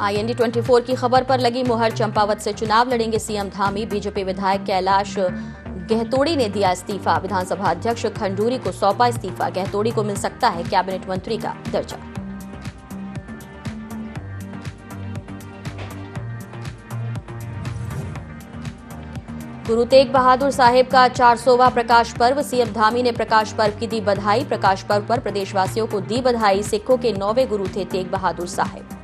IND 24 की खबर पर लगी मुहर, चंपावत से चुनाव लड़ेंगे सीएम धामी। बीजेपी विधायक कैलाश गहतोड़ी ने दिया इस्तीफा। विधानसभा अध्यक्ष खंडूरी को सौंपा इस्तीफा। गहतोड़ी को मिल सकता है कैबिनेट मंत्री का दर्जा। गुरु तेग बहादुर साहिब का 400वां प्रकाश पर्व। सीएम धामी ने प्रकाश पर्व की दी बधाई। प्रकाश पर्व पर प्रदेशवासियों को दी बधाई। सिखों के 9वें गुरु थे तेग बहादुर साहिब।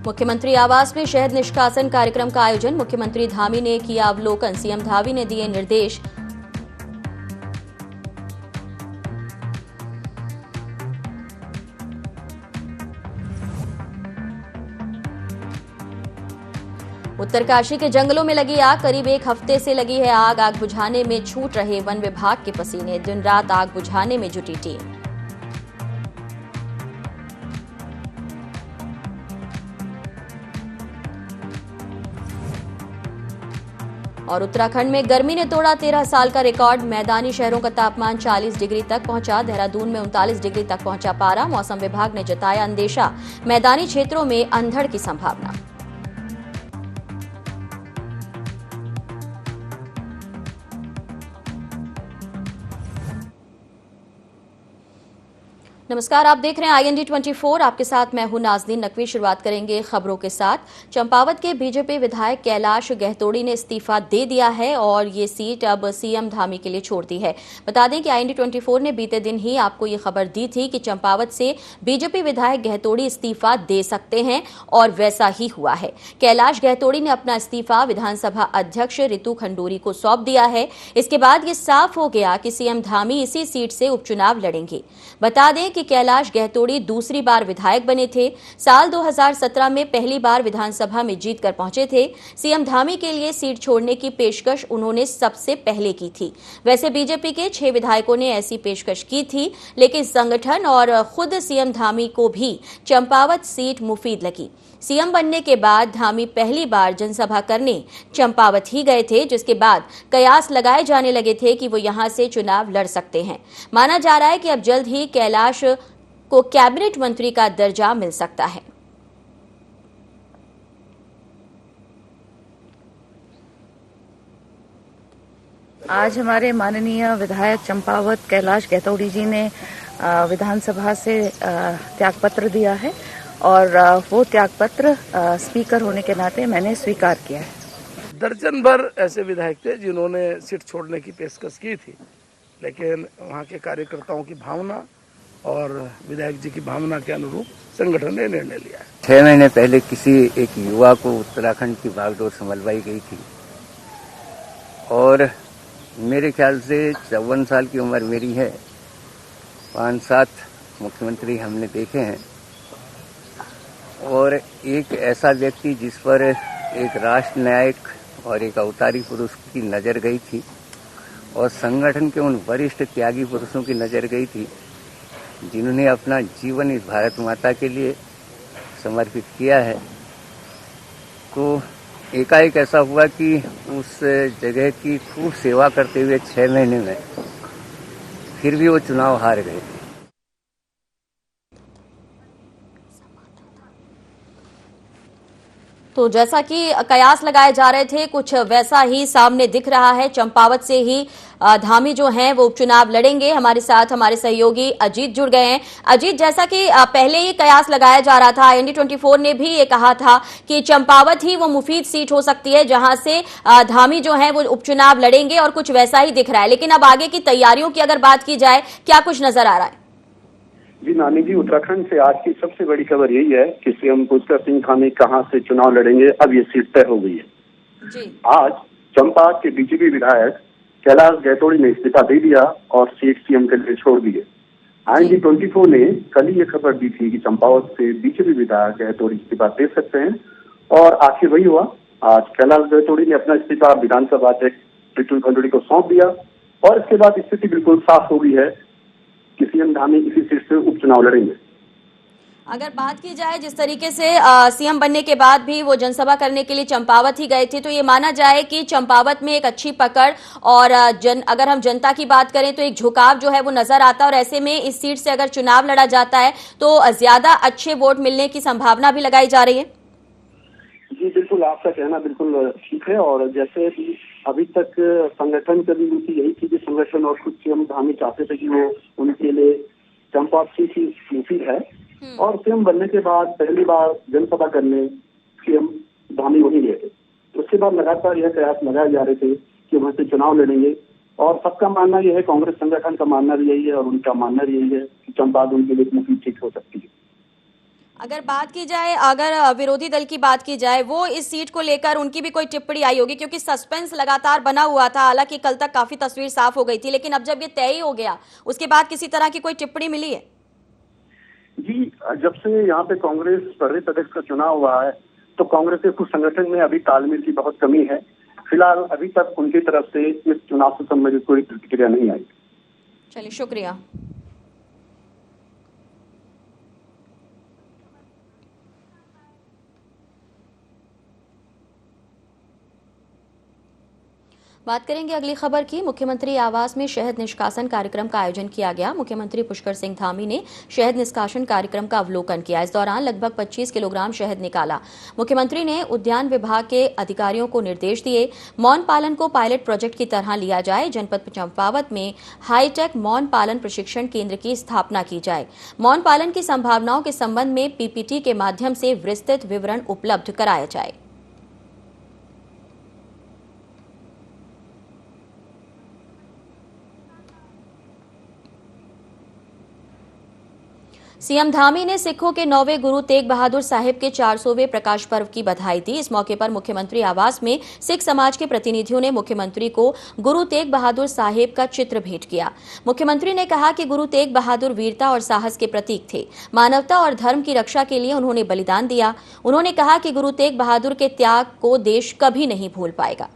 मुख्यमंत्री आवास में शहद निष्कासन कार्यक्रम का आयोजन। मुख्यमंत्री धामी ने किया अवलोकन। सीएम धामी ने दिए निर्देश। उत्तरकाशी के जंगलों में लगी आग। करीब एक हफ्ते से लगी है आग। आग बुझाने में छूट रहे वन विभाग के पसीने। दिन रात आग बुझाने में जुटी टीम। और उत्तराखंड में गर्मी ने तोड़ा 13 साल का रिकॉर्ड। मैदानी शहरों का तापमान 40 डिग्री तक पहुंचा। देहरादून में 39 डिग्री तक पहुंचा पारा। मौसम विभाग ने जताया अंदेशा। मैदानी क्षेत्रों में अंधड़ की संभावना। नमस्कार, आप देख रहे हैं IND 24। आपके साथ मैं हूं नाज़नीन नकवी। शुरुआत करेंगे खबरों के साथ। चंपावत के बीजेपी विधायक कैलाश गहतोड़ी ने इस्तीफा दे दिया है और ये सीट अब सीएम धामी के लिए छोड़ दी है। बता दें कि IND 24 ने बीते दिन ही आपको ये खबर दी थी कि चंपावत से बीजेपी विधायक गहतोड़ी इस्तीफा दे सकते हैं और वैसा ही हुआ है। कैलाश गहतोड़ी ने अपना इस्तीफा विधानसभा अध्यक्ष रितु खंडूरी को सौंप दिया है। इसके बाद ये साफ हो गया कि सीएम धामी इसी सीट से उपचुनाव लड़ेंगे। बता दें कि कैलाश गहतोड़ी दूसरी बार विधायक बने थे। साल 2017 में पहली बार विधानसभा में जीतकर पहुंचे थे। सीएम धामी के लिए सीट छोड़ने की पेशकश उन्होंने सबसे पहले की थी। वैसे बीजेपी के 6 विधायकों ने ऐसी पेशकश की थी, लेकिन संगठन और खुद सीएम धामी को भी चंपावत सीट मुफीद लगी। सीएम बनने के बाद धामी पहली बार जनसभा करने चंपावत ही गए थे, जिसके बाद कयास लगाए जाने लगे थे कि वो यहां से चुनाव लड़ सकते हैं। माना जा रहा है कि अब जल्द ही कैलाश को कैबिनेट मंत्री का दर्जा मिल सकता है। आज हमारे माननीय विधायक चंपावत कैलाश गहतोड़ी जी ने विधानसभा से त्यागपत्र दिया है और वो त्यागपत्र स्पीकर होने के नाते मैंने स्वीकार किया है। दर्जन भर ऐसे विधायक थे जिन्होंने सीट छोड़ने की पेशकश की थी, लेकिन वहां के कार्यकर्ताओं की भावना और विधायक जी की भावना के अनुरूप संगठन ने निर्णय लिया है। 6 महीने पहले किसी एक युवा को उत्तराखंड की बागडोर संभलवाई गई थी और मेरे ख्याल से 54 साल की उम्र मेरी है। 5-7 मुख्यमंत्री हमने देखे हैं और एक ऐसा व्यक्ति जिस पर एक राष्ट्र नायक और एक अवतारी पुरुष की नज़र गई थी और संगठन के उन वरिष्ठ त्यागी पुरुषों की नज़र गई थी जिन्होंने अपना जीवन इस भारत माता के लिए समर्पित किया है, तो एकाएक ऐसा हुआ कि उस जगह की खूब सेवा करते हुए 6 महीने में फिर भी वो चुनाव हार गए। तो जैसा कि कयास लगाए जा रहे थे, कुछ वैसा ही सामने दिख रहा है। चंपावत से ही धामी जो हैं वो उपचुनाव लड़ेंगे। हमारे साथ हमारे सहयोगी अजीत जुड़ गए हैं। अजीत, जैसा कि पहले ही कयास लगाया जा रहा था, IND 24 ने भी ये कहा था कि चंपावत ही वो मुफीद सीट हो सकती है जहां से धामी जो है वो उपचुनाव लड़ेंगे और कुछ वैसा ही दिख रहा है। लेकिन अब आगे की तैयारियों की अगर बात की जाए, क्या कुछ नजर आ रहा है? जी नानी जी, उत्तराखंड से आज की सबसे बड़ी खबर यही है कि सीएम पुष्कर सिंह धामी कहां से चुनाव लड़ेंगे, अब ये सीट तय हो गई है जी। आज चंपावत के बीजेपी विधायक कैलाश गहतोड़ी ने इस्तीफा दे दिया और सीट सीएम के लिए छोड़ दी है। IND 24 ने कल ही ये खबर दी थी कि चंपावत से बीजेपी विधायक गहतोड़ी इस्तीफा दे सकते हैं और आखिर वही हुआ। आज कैलाश गहतोड़ी ने अपना इस्तीफा विधानसभा अध्यक्ष रितु खंडूरी को सौंप दिया और इसके बाद स्थिति बिल्कुल साफ हो गई है कि सीएम धामी इसी सीट से उपचुनाव लड़ेंगे। अगर बात की जाए जिस तरीके से सीएम बनने के बाद भी वो जनसभा करने के लिए चंपावत ही गए थे, तो ये माना जाए कि चंपावत में एक अच्छी पकड़ और अगर हम जनता की बात करें तो एक झुकाव जो है वो नजर आता है, और ऐसे में इस सीट से अगर चुनाव लड़ा जाता है तो ज्यादा अच्छे वोट मिलने की संभावना भी लगाई जा रही है। जी बिल्कुल, आपका कहना बिल्कुल ठीक है। और जैसे कि अभी तक संगठन की नीति यही थी कि संगठन और खुद सीएम धामी चाहते थे कि वो उनके लिए चंपावत की नीति है, और सीएम बनने के बाद पहली बार जनसभा करने सीएम धामी वहीं गए थे। उसके बाद लगातार यह प्रयास लगाए जा रहे थे कि वहां से चुनाव लड़ेंगे, और सबका मानना यह है, कांग्रेस संगठन का मानना भी यही है और उनका मानना भी यही है कि चंपावत उनके लिए मुख्य सीट हो सकती है। अगर बात की जाए, अगर विरोधी दल की बात की जाए, वो इस सीट को लेकर उनकी भी कोई टिप्पणी आई होगी, क्योंकि सस्पेंस लगातार बना हुआ था। हालांकि कल तक काफी तस्वीर साफ हो गई थी, लेकिन अब जब ये तय ही हो गया उसके बाद किसी तरह की कोई टिप्पणी मिली है? जी, जब से यहाँ पे कांग्रेस प्रदेश अध्यक्ष का चुनाव हुआ है तो कांग्रेस के कुछ संगठन में अभी तालमेल की बहुत कमी है। फिलहाल अभी तक उनकी तरफ से इस चुनाव से संबंधित कोई प्रतिक्रिया नहीं आई। चलिए, शुक्रिया। बात करेंगे अगली खबर की। मुख्यमंत्री आवास में शहद निष्कासन कार्यक्रम का आयोजन किया गया। मुख्यमंत्री पुष्कर सिंह धामी ने शहद निष्कासन कार्यक्रम का अवलोकन किया। इस दौरान लगभग 25 किलोग्राम शहद निकाला। मुख्यमंत्री ने उद्यान विभाग के अधिकारियों को निर्देश दिए, मौन पालन को पायलट प्रोजेक्ट की तरह लिया जाए। जनपद चंपावत में हाईटेक मौन पालन प्रशिक्षण केंद्र की स्थापना की जाए। मौन पालन की संभावनाओं के संबंध में पीपीटी के माध्यम से विस्तृत विवरण उपलब्ध कराया जाए। सीएम धामी ने सिखों के 9वें गुरु तेग बहादुर साहिब के 400वें प्रकाश पर्व की बधाई दी। इस मौके पर मुख्यमंत्री आवास में सिख समाज के प्रतिनिधियों ने मुख्यमंत्री को गुरु तेग बहादुर साहिब का चित्र भेंट किया। मुख्यमंत्री ने कहा कि गुरु तेग बहादुर वीरता और साहस के प्रतीक थे। मानवता और धर्म की रक्षा के लिए उन्होंने बलिदान दिया। उन्होंने कहा कि गुरु तेग बहादुर के त्याग को देश कभी नहीं भूल पाएगा।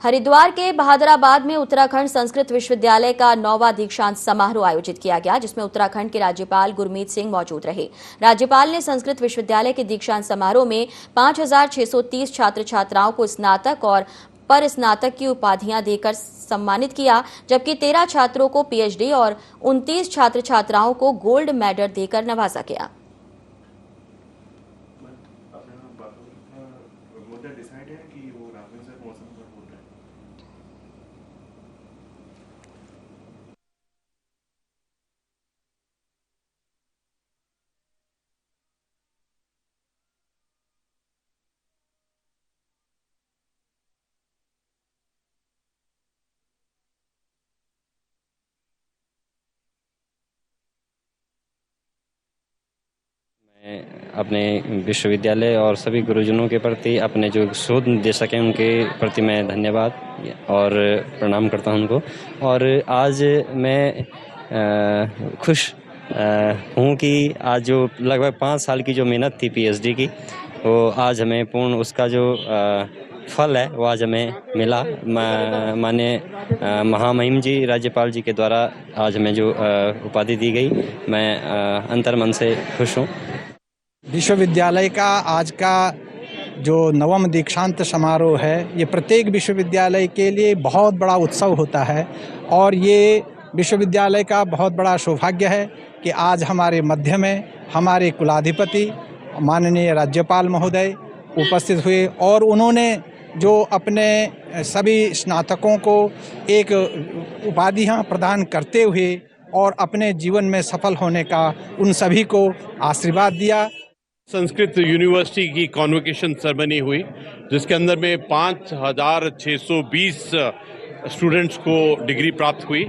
हरिद्वार के बहादुराबाद में उत्तराखंड संस्कृत विश्वविद्यालय का 9वां दीक्षांत समारोह आयोजित किया गया, जिसमें उत्तराखंड के राज्यपाल गुरमीत सिंह मौजूद रहे। राज्यपाल ने संस्कृत विश्वविद्यालय के दीक्षांत समारोह में 5,630 छात्र छात्राओं को स्नातक और पर स्नातक की उपाधियां देकर सम्मानित किया, जबकि 13 छात्रों को पीएचडी और 29 छात्र छात्राओं को गोल्ड मेडल देकर नवाजा गया। अपने विश्वविद्यालय और सभी गुरुजनों के प्रति, अपने जो शोध निदेशक हैं उनके प्रति मैं धन्यवाद और प्रणाम करता हूं उनको। और आज मैं खुश हूं कि आज जो लगभग 5 साल की जो मेहनत थी पीएचडी की, वो आज हमें पूर्ण उसका जो फल है वो आज हमें मिला। माननीय महामहिम जी राज्यपाल जी के द्वारा आज हमें जो उपाधि दी गई, मैं अंतर्मन से खुश हूं। विश्वविद्यालय का आज का जो 9वां दीक्षांत समारोह है, ये प्रत्येक विश्वविद्यालय के लिए बहुत बड़ा उत्सव होता है, और ये विश्वविद्यालय का बहुत बड़ा सौभाग्य है कि आज हमारे मध्य में हमारे कुलाधिपति माननीय राज्यपाल महोदय उपस्थित हुए, और उन्होंने जो अपने सभी स्नातकों को एक उपाधियां प्रदान करते हुए और अपने जीवन में सफल होने का उन सभी को आशीर्वाद दिया। संस्कृत यूनिवर्सिटी की कॉन्वोकेशन सेरेमनी हुई, जिसके अंदर में 5,620 स्टूडेंट्स को डिग्री प्राप्त हुई।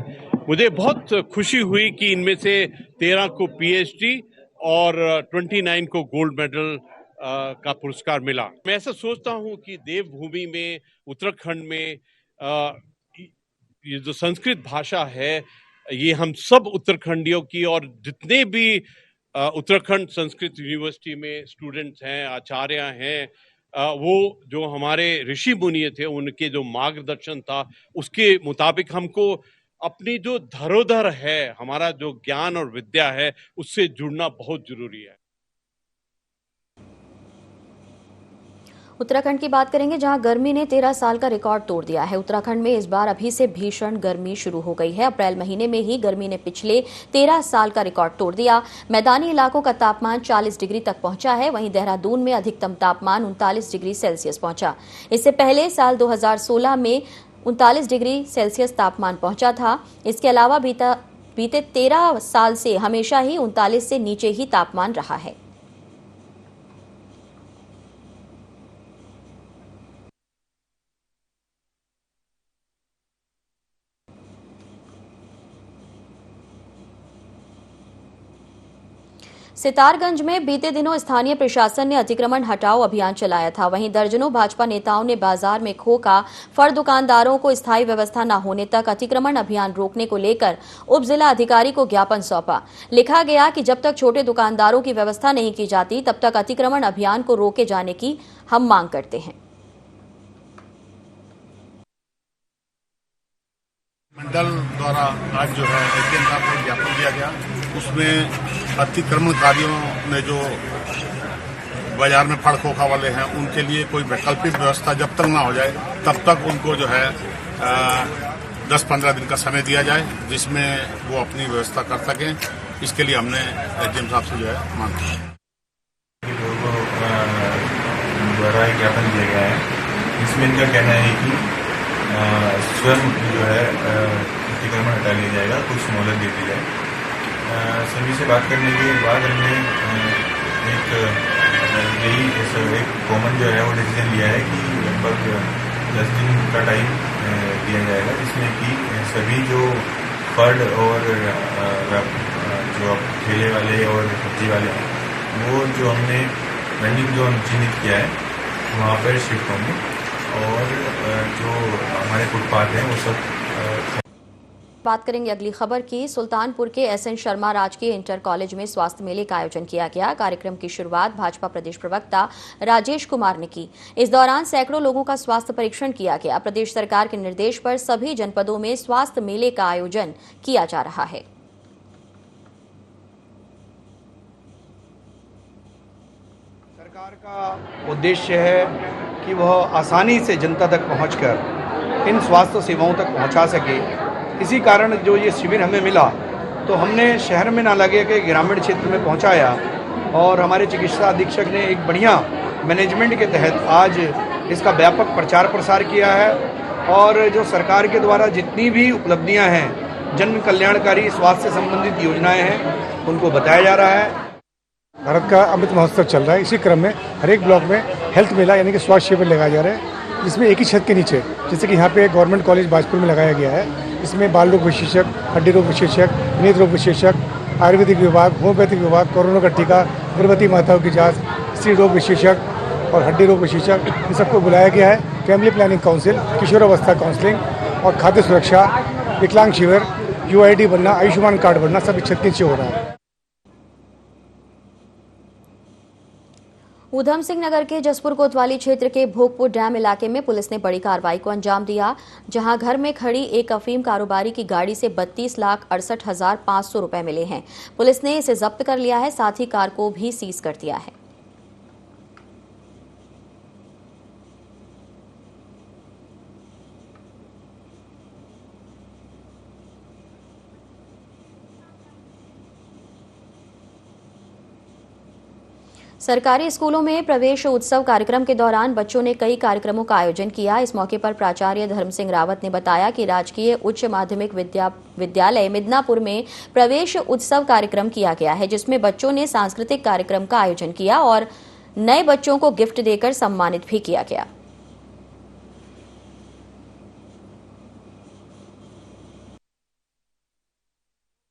मुझे बहुत खुशी हुई कि इनमें से 13 को पीएचडी और 29 को गोल्ड मेडल का पुरस्कार मिला। मैं ऐसा सोचता हूं कि देवभूमि में, उत्तराखंड में ये जो संस्कृत भाषा है, ये हम सब उत्तराखंडियों की, और जितने भी उत्तराखंड संस्कृत यूनिवर्सिटी में स्टूडेंट्स हैं, आचार्य हैं, वो जो हमारे ऋषि मुनि थे उनके जो मार्गदर्शन था उसके मुताबिक हमको अपनी जो धरोहर है, हमारा जो ज्ञान और विद्या है, उससे जुड़ना बहुत जरूरी है। उत्तराखंड की बात करेंगे, जहां गर्मी ने 13 साल का रिकॉर्ड तोड़ दिया है। उत्तराखंड में इस बार अभी से भीषण गर्मी शुरू हो गई है। अप्रैल महीने में ही गर्मी ने पिछले 13 साल का रिकॉर्ड तोड़ दिया। मैदानी इलाकों का तापमान 40 डिग्री तक पहुंचा है। वहीं देहरादून में अधिकतम तापमान 39 डिग्री सेल्सियस पहुंचा। इससे पहले साल 2016 में 39 डिग्री सेल्सियस तापमान पहुंचा था। इसके अलावा बीते 13 साल से हमेशा ही 39 से नीचे ही तापमान रहा है। सितारगंज में बीते दिनों स्थानीय प्रशासन ने अतिक्रमण हटाओ अभियान चलाया था। वहीं दर्जनों भाजपा नेताओं ने बाजार में खोका फल दुकानदारों को स्थायी व्यवस्था न होने तक अतिक्रमण अभियान रोकने को लेकर उप जिला अधिकारी को ज्ञापन सौंपा। लिखा गया कि जब तक छोटे दुकानदारों की व्यवस्था नहीं की जाती तब तक अतिक्रमण अभियान को रोके जाने की हम मांग करते हैं। मंडल द्वारा आज जो है एसडीएम साहब को ज्ञापन दिया गया, उसमें अतिक्रमणकारियों में जो बाजार में फड़ खोखा वाले हैं उनके लिए कोई वैकल्पिक व्यवस्था जब तक ना हो जाए तब तक उनको जो है 10-15 दिन का समय दिया जाए, जिसमें वो अपनी व्यवस्था कर सकें। इसके लिए हमने एसडीएम साहब से जो है मांग की द्वारा ज्ञापन दिया गया है। इसमें इनका कहना है कि स्वयं जो है अतिक्रमण हटा लिया जाएगा, कुछ मोहलत दे दी जाए। सभी से बात करने के बाद हमने एक कॉमन जो है वो डिसीजन लिया है कि लगभग 10 दिन का टाइम दिया जाएगा, जिसमें कि सभी जो फर्ड और जो ठेले वाले और सब्जी वाले हैं वो जो हमने वेंडिंग जोन चिन्हित किया है वहाँ पर शिफ्ट होंगे और जो हमारे फुटपाथ हैं वो सब। बात करेंगे अगली खबर की। सुल्तानपुर के एसएन शर्मा राजकीय इंटर कॉलेज में स्वास्थ्य मेले का आयोजन किया गया। कार्यक्रम की शुरुआत भाजपा प्रदेश प्रवक्ता राजेश कुमार ने की। इस दौरान सैकड़ों लोगों का स्वास्थ्य परीक्षण किया गया। प्रदेश सरकार के निर्देश पर सभी जनपदों में स्वास्थ्य मेले का आयोजन किया जा रहा है। सरकार का उद्देश्य है कि वह आसानी से जनता तक पहुंचकर इन स्वास्थ्य सेवाओं तक पहुंचा सके। इसी कारण जो ये शिविर हमें मिला तो हमने शहर में ना लगे कि ग्रामीण क्षेत्र में पहुंचाया और हमारे चिकित्सा अधीक्षक ने एक बढ़िया मैनेजमेंट के तहत आज इसका व्यापक प्रचार प्रसार किया है और जो सरकार के द्वारा जितनी भी उपलब्धियां हैं, जन कल्याणकारी स्वास्थ्य से संबंधित योजनाएं हैं, उनको बताया जा रहा है। भारत का अमृत महोत्सव चल रहा है। इसी क्रम में हर एक ब्लॉक में हेल्थ मेला यानी कि स्वास्थ्य शिविर लगाया जा रहा है, जिसमें एक ही छत के नीचे, जैसे कि यहाँ पे गवर्नमेंट कॉलेज बाजपुर में लगाया गया है। इसमें बाल रोग विशेषज्ञ, हड्डी रोग विशेषज्ञ, नेत्र रोग विशेषज्ञ, आयुर्वेदिक विभाग, होम्योपैथिक विभाग, कोरोना का टीका, गर्भवती माताओं की जाँच, स्त्री रोग विशेषज्ञ और हड्डी रोग विशेषज्ञ, इन सबको बुलाया गया है। फैमिली प्लानिंग काउंसिल, किशोरावस्था काउंसलिंग और खाद्य सुरक्षा, विकलांग शिविर, यूआईडी बनना, आयुष्मान कार्ड बनना, सब छत के नीचे हो रहा है। ऊधम सिंह नगर के जसपुर कोतवाली क्षेत्र के भोगपुर डैम इलाके में पुलिस ने बड़ी कार्रवाई को अंजाम दिया, जहां घर में खड़ी एक अफीम कारोबारी की गाड़ी से 32,68,500 रुपए मिले हैं। पुलिस ने इसे जब्त कर लिया है, साथ ही कार को भी सीज कर दिया है। सरकारी स्कूलों में प्रवेश उत्सव कार्यक्रम के दौरान बच्चों ने कई कार्यक्रमों का आयोजन किया। इस मौके पर प्राचार्य धर्म सिंह रावत ने बताया कि राजकीय उच्च माध्यमिक विद्यालय मिदनापुर में प्रवेश उत्सव कार्यक्रम किया गया है, जिसमें बच्चों ने सांस्कृतिक कार्यक्रम का आयोजन किया और नए बच्चों को गिफ्ट देकर सम्मानित भी किया गया।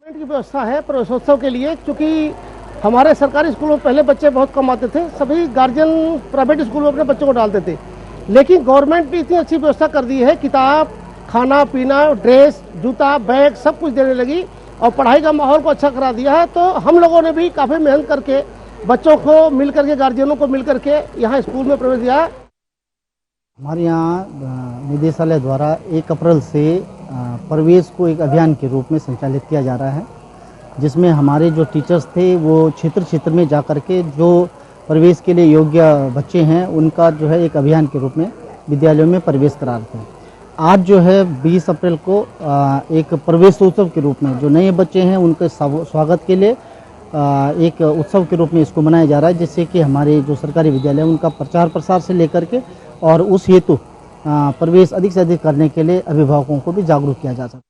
की व्यवस्था है प्रवेशोत्सव के लिए, क्योंकि हमारे सरकारी स्कूलों में पहले बच्चे बहुत कम आते थे, सभी गार्जियन प्राइवेट स्कूल में अपने बच्चों को डालते थे, लेकिन गवर्नमेंट भी इतनी अच्छी व्यवस्था कर दी है, किताब, खाना पीना, ड्रेस, जूता, बैग सब कुछ देने लगी और पढ़ाई का माहौल को अच्छा करा दिया है। तो हम लोगों ने भी काफ़ी मेहनत करके बच्चों को मिलकर के, गार्जियनों को मिलकर के यहाँ स्कूल में प्रवेश दिया। हमारे यहाँ निदेशालय द्वारा 1 अप्रैल से प्रवेश को एक अभियान के रूप में संचालित किया जा रहा है, जिसमें हमारे जो टीचर्स थे वो क्षेत्र क्षेत्र में जा कर के जो प्रवेश के लिए योग्य बच्चे हैं उनका जो है एक अभियान के रूप में विद्यालयों में प्रवेश करा रहे हैं। आज जो है 20 अप्रैल को एक प्रवेशोत्सव के रूप में जो नए बच्चे हैं उनके स्वागत के लिए एक उत्सव के रूप में इसको मनाया जा रहा है, जिससे कि हमारे जो सरकारी विद्यालय हैं उनका प्रचार प्रसार से लेकर के और उस हेतु प्रवेश अधिक से अधिक करने के लिए अभिभावकों को भी जागरूक किया जा सकता है।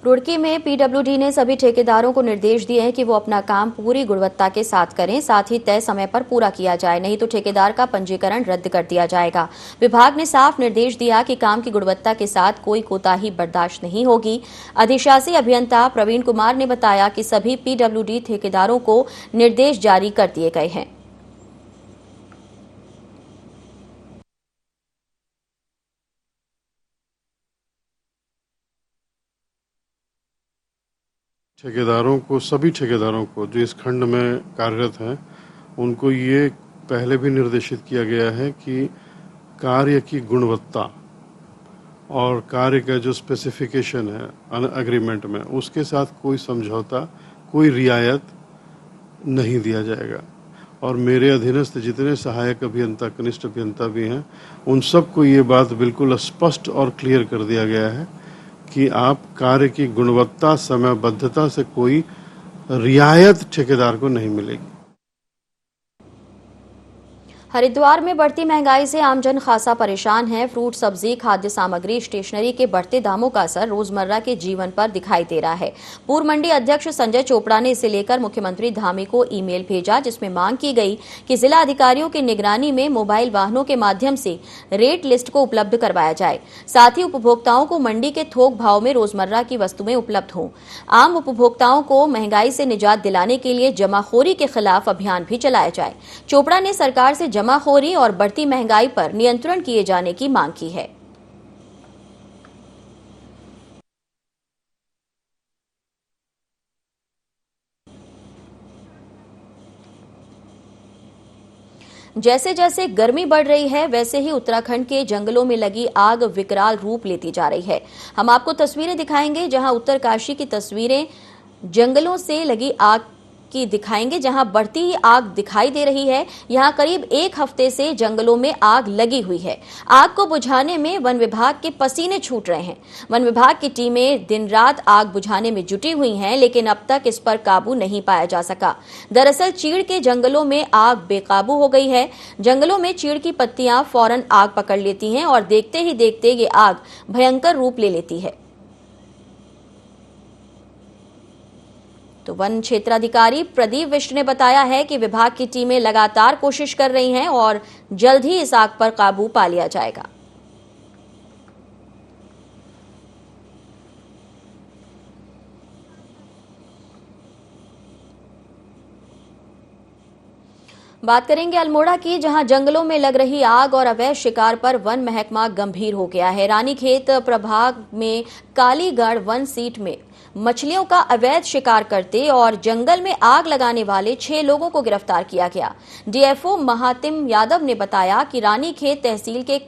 रुड़की में पीडब्ल्यूडी ने सभी ठेकेदारों को निर्देश दिए हैं कि वो अपना काम पूरी गुणवत्ता के साथ करें, साथ ही तय समय पर पूरा किया जाए, नहीं तो ठेकेदार का पंजीकरण रद्द कर दिया जाएगा। विभाग ने साफ निर्देश दिया कि काम की गुणवत्ता के साथ कोई कोताही बर्दाश्त नहीं होगी। अधिशासी अभियंता प्रवीण कुमार ने बताया कि सभी पीडब्ल्यूडी ठेकेदारों को निर्देश जारी कर दिए गए हैं। ठेकेदारों को, सभी ठेकेदारों को जो इस खंड में कार्यरत हैं, उनको ये पहले भी निर्देशित किया गया है कि कार्य की गुणवत्ता और कार्य का जो स्पेसिफिकेशन है एग्रीमेंट में, उसके साथ कोई समझौता, कोई रियायत नहीं दिया जाएगा। और मेरे अधीनस्थ जितने सहायक अभियंता, कनिष्ठ अभियंता भी हैं, उन सबको ये बात बिल्कुल स्पष्ट और क्लियर कर दिया गया है कि आप कार्य की गुणवत्ता, समयबद्धता से कोई रियायत ठेकेदार को नहीं मिलेगी। हरिद्वार में बढ़ती महंगाई से आमजन खासा परेशान है। फ्रूट, सब्जी, खाद्य सामग्री, स्टेशनरी के बढ़ते दामों का असर रोजमर्रा के जीवन पर दिखाई दे रहा है। पूर्व मंडी अध्यक्ष संजय चोपड़ा ने इसे लेकर मुख्यमंत्री धामी को ईमेल भेजा, जिसमें मांग की गई कि जिला अधिकारियों की निगरानी में मोबाइल वाहनों के माध्यम से रेट लिस्ट को उपलब्ध करवाया जाए, साथ ही उपभोक्ताओं को मंडी के थोक भाव में रोजमर्रा की वस्तुएं उपलब्ध हों। आम उपभोक्ताओं को महंगाई से निजात दिलाने के लिए जमाखोरी के खिलाफ अभियान भी चलाया जाए। चोपड़ा ने सरकार से जमाखोरी और बढ़ती महंगाई पर नियंत्रण किए जाने की मांग की है। जैसे जैसे गर्मी बढ़ रही है, वैसे ही उत्तराखंड के जंगलों में लगी आग विकराल रूप लेती जा रही है। हम आपको तस्वीरें दिखाएंगे, जहां उत्तरकाशी की तस्वीरें जंगलों से लगी आग की दिखाएंगे, जहां बढ़ती ही आग दिखाई दे रही है। यहां करीब 1 हफ्ते से जंगलों में आग लगी हुई है। आग को बुझाने में वन विभाग के पसीने छूट रहे हैं। वन विभाग की टीमें दिन रात आग बुझाने में जुटी हुई हैं, लेकिन अब तक इस पर काबू नहीं पाया जा सका। दरअसल चीड़ के जंगलों में आग बेकाबू हो गई है। जंगलों में चीड़ की पत्तियां फौरन आग पकड़ लेती हैं और देखते ही देखते ये आग भयंकर रूप ले लेती है। तो वन क्षेत्राधिकारी प्रदीप विष्ट ने बताया है कि विभाग की टीमें लगातार कोशिश कर रही हैं और जल्द ही इस आग पर काबू पा लिया जाएगा। बात करेंगे अल्मोड़ा की, जहां जंगलों में लग रही आग और अवैध शिकार पर वन महकमा गंभीर हो गया है। रानीखेत प्रभाग में कालीगढ़ वन सीट में मछलियों का अवैध शिकार करते और जंगल में आग लगाने वाले 6 लोगों को गिरफ्तार किया गया। डीएफओ महातिम यादव ने बताया कि रानीखेत तहसील के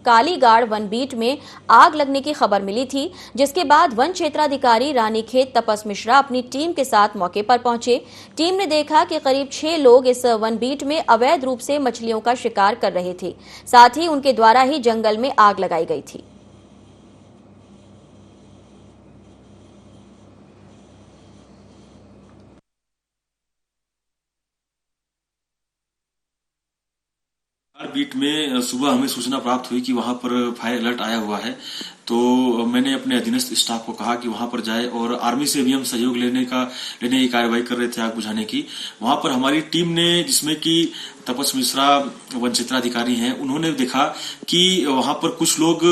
कालीगाड़ वन बीट में आग लगने की खबर मिली थी, जिसके बाद वन क्षेत्राधिकारी रानीखेत तपस मिश्रा अपनी टीम के साथ मौके पर पहुंचे। टीम ने देखा कि करीब 6 लोग इस वन बीट में अवैध रूप से मछलियों का शिकार कर रहे थे, साथ ही उनके द्वारा ही जंगल में आग लगाई गई थी। बीट में सुबह हमें सूचना प्राप्त हुई कि वहां पर फायर अलर्ट आया हुआ है, तो मैंने अपने अधीनस्थ स्टाफ को कहा कि वहां पर जाए, और आर्मी से भी हम सहयोग लेने की कार्रवाई कर रहे थे आग बुझाने की। वहां पर हमारी टीम ने, जिसमें कि तपस मिश्रा वन क्षेत्राधिकारी हैं, उन्होंने देखा कि वहां पर कुछ लोग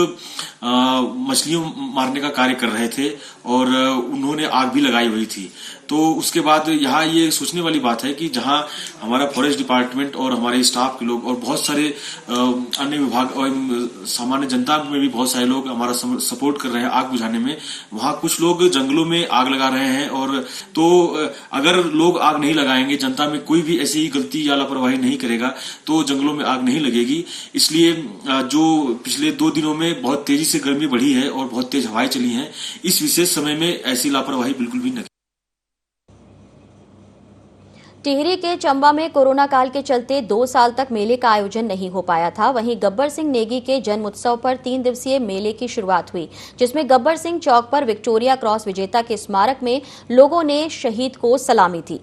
मछलियों मारने का कार्य कर रहे थे और उन्होंने आग भी लगाई हुई थी। तो उसके बाद यहाँ ये सोचने वाली बात है कि जहाँ हमारा फॉरेस्ट डिपार्टमेंट और हमारे स्टाफ के लोग और बहुत सारे अन्य विभाग और सामान्य जनता में भी बहुत सारे लोग हमारा सपोर्ट कर रहे हैं आग बुझाने में, वहां कुछ लोग जंगलों में आग लगा रहे हैं। और तो अगर लोग आग नहीं लगाएंगे, जनता में कोई भी ऐसी गलती या लापरवाही नहीं करेगा तो जंगलों में आग नहीं लगेगी। इसलिए जो पिछले 2 दिनों में बहुत तेजी से गर्मी बढ़ी है और बहुत तेज हवाएं चली हैं, इस विशेष समय में ऐसी लापरवाही बिल्कुल भी न। टिहरी के चंबा में कोरोना काल के चलते 2 साल तक मेले का आयोजन नहीं हो पाया था। वहीं गब्बर सिंह नेगी के जन्म उत्सव पर 3 दिवसीय मेले की शुरुआत हुई, जिसमें गब्बर सिंह चौक पर विक्टोरिया क्रॉस विजेता के स्मारक में लोगों ने शहीद को सलामी दी।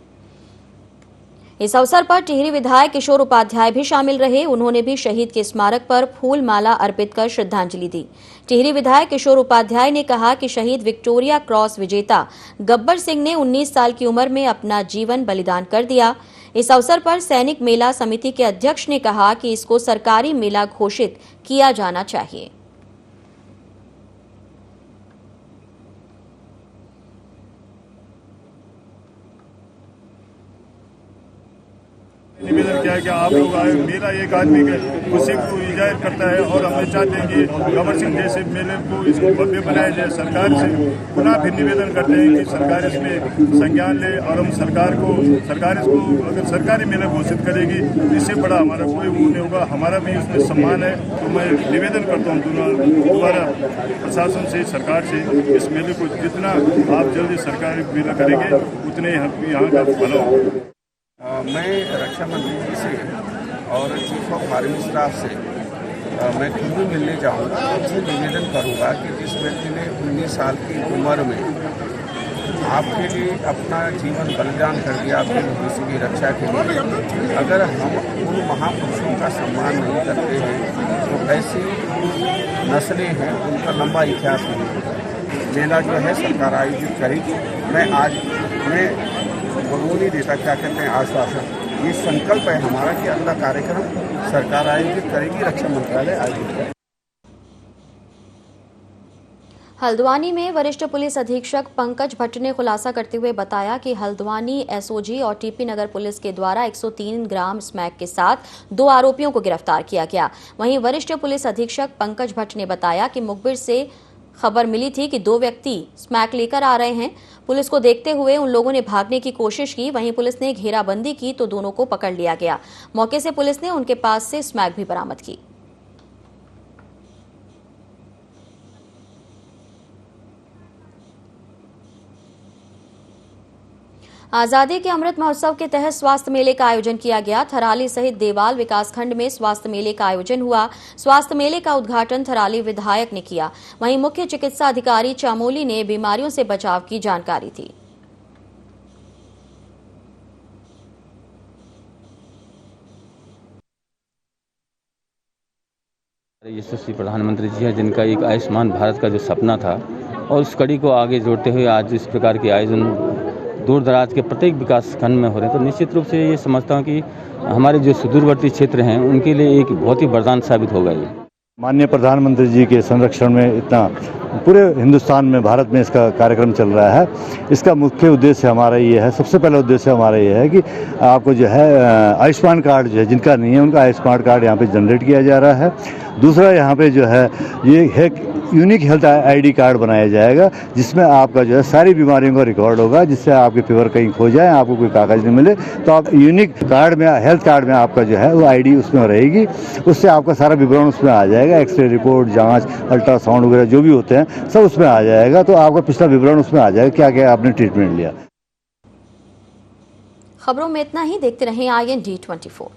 इस अवसर पर टिहरी विधायक किशोर उपाध्याय भी शामिल रहे। उन्होंने भी शहीद के स्मारक पर फूल माला अर्पित कर श्रद्धांजलि दी। टिहरी विधायक किशोर उपाध्याय ने कहा कि शहीद विक्टोरिया क्रॉस विजेता गब्बर सिंह ने 19 साल की उम्र में अपना जीवन बलिदान कर दिया। इस अवसर पर सैनिक मेला समिति के अध्यक्ष ने कहा कि इसको सरकारी मेला घोषित किया जाना चाहिए। निवेदन किया है कि आप लोग आए। मेला एक आदमी के खुशी को इजाहिर करता है और हम चाहते हैं कि गब्बर सिंह जैसे मेले को इसको भव्य बनाया जाए। सरकार से पुनः फिर निवेदन करते हैं कि सरकार इसमें संज्ञान ले और हम सरकार इसको अगर सरकारी मेला घोषित करेगी इससे बड़ा हमारा कोई वो नहीं होगा। हमारा भी उसमें सम्मान है। तो मैं निवेदन करता हूँ दोबारा प्रशासन से, सरकार से, इस मेले को जितना आप जल्दी सरकारी मेला करेंगे उतने यहाँ का भला होगा। मैं रक्षा मंत्री जी से और चीफ ऑफ आर्मी स्टाफ से मैं खुद भी मिलने जाऊँगा। उनसे निवेदन करूँगा कि जिस व्यक्ति ने 19 साल की उम्र में आपके लिए अपना जीवन बलिदान कर दिया, आपके भविष्य की रक्षा के लिए, अगर हम उन महापुरुषों का सम्मान नहीं करते हैं तो ऐसी नस्लें हैं उनका लंबा इतिहास नहीं होगा। मेला जो है सरकार आयोजित करेगी। मैं वो नहीं देता, क्या कहते हैं, आश्वासन। ये संकल्प है हमारा कि अगला कार्यक्रम सरकार आयोजित करेगी, रक्षा मंत्रालय आयोजित करेगी। हल्द्वानी में वरिष्ठ पुलिस अधीक्षक पंकज भट्ट ने खुलासा करते हुए बताया कि हल्द्वानी एसओजी और टीपी नगर पुलिस के द्वारा 103 ग्राम स्मैक के साथ 2 आरोपियों को गिरफ्तार किया गया। वहीं वरिष्ठ पुलिस अधीक्षक पंकज भट्ट ने बताया कि मुखबिर से खबर मिली थी कि 2 व्यक्ति स्मैक लेकर आ रहे हैं। पुलिस को देखते हुए उन लोगों ने भागने की कोशिश की। वहीं पुलिस ने घेराबंदी की तो दोनों को पकड़ लिया गया। मौके से पुलिस ने उनके पास से स्मैक भी बरामद की। आजादी के अमृत महोत्सव के तहत स्वास्थ्य मेले का आयोजन किया गया। थराली सहित देवाल विकासखंड में स्वास्थ्य मेले का आयोजन हुआ। स्वास्थ्य मेले का उद्घाटन थराली विधायक ने किया। वहीं मुख्य चिकित्सा अधिकारी चामोली ने बीमारियों से बचाव की जानकारी दी। यशस्वी प्रधानमंत्री जी हैं, जिनका एक आयुष्मान भारत का जो सपना था और उस कड़ी को आगे जोड़ते हुए आज इस प्रकार के आयोजन दूर दराज के प्रत्येक विकास खंड में हो रहे हैं, तो निश्चित रूप से ये समझता हूँ कि हमारे जो सुदूरवर्ती क्षेत्र हैं उनके लिए एक बहुत ही वरदान साबित होगा। ये माननीय प्रधानमंत्री जी के संरक्षण में इतना पूरे हिंदुस्तान में, भारत में इसका कार्यक्रम चल रहा है। इसका मुख्य उद्देश्य हमारा ये है, सबसे पहला उद्देश्य हमारा ये है कि आपको जो है आयुष्मान कार्ड जो है, जिनका नहीं है उनका आयुष्मान कार्ड यहाँ पे जनरेट किया जा रहा है। दूसरा यहाँ पे जो है ये है यूनिक हेल्थ आईडी कार्ड बनाया जाएगा, जिसमें आपका जो है सारी बीमारियों का रिकॉर्ड होगा, जिससे आपके फीवर कहीं खो जाए, आपको कोई कागज नहीं मिले तो आप यूनिक कार्ड में, हेल्थ कार्ड में आपका जो है वो आईडी उसमें रहेगी। उससे आपका सारा विवरण उसमें आ जाएगा, एक्सरे रिपोर्ट, जांच, अल्ट्रासाउंड वगैरह जो भी होते हैं सब उसमें आ जाएगा। तो आपका पिछला विवरण उसमें आ जाएगा, क्या क्या आपने ट्रीटमेंट लिया। खबरों में इतना ही। देखते रहें IND 24।